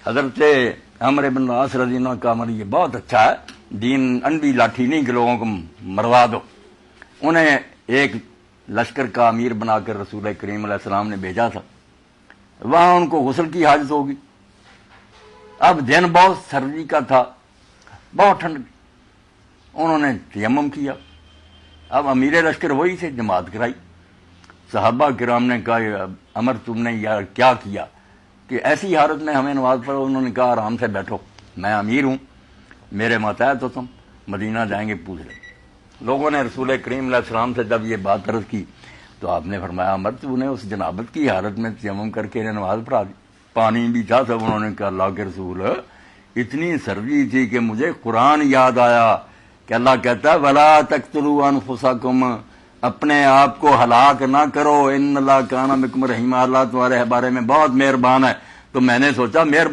حضرت عمر بن العاص رضی اللہ کا عمل یہ بہت اچھا ہے، دین انڈی لاٹھی نہیں کہ لوگوں کو مروا دو. انہیں ایک لشکر کا امیر بنا کر رسول کریم علیہ السلام نے بھیجا تھا. وہاں ان کو غسل کی حاجت ہوگی. اب دن بہت سردی کا تھا، بہت ٹھنڈ. انہوں نے تیمم کیا. اب امیر لشکر وہی سے جماعت کرائی. صحابہ کرام نے کہا عمر تم نے یار کیا کیا کہ ایسی حالت میں ہمیں نماز پڑھو. انہوں نے کہا آرام سے بیٹھو، میں امیر ہوں، میرے ماتحت ہو تم، مدینہ جائیں گے پوچھ لیں. لوگوں نے رسول کریم علیہ السلام سے جب یہ بات عرض کی تو آپ نے فرمایا عمر تو انہیں اس جنابت کی حالت میں تیمم کر کے انہیں نماز پڑھا دی. پانی بھی تھا سب. انہوں نے کہا اللہ کے رسول اتنی سردی تھی کہ مجھے قرآن یاد آیا کہ اللہ کہتا ہے وَلَا تَقْتُلُوا أَنفُسَكُمْ، اپنے آپ کو ہلاک نہ کرو، ان اللہ کان بکم رحیمہ، اللہ تمہارے بارے میں بہت مہربان ہے. تو میں نے سوچا مہربان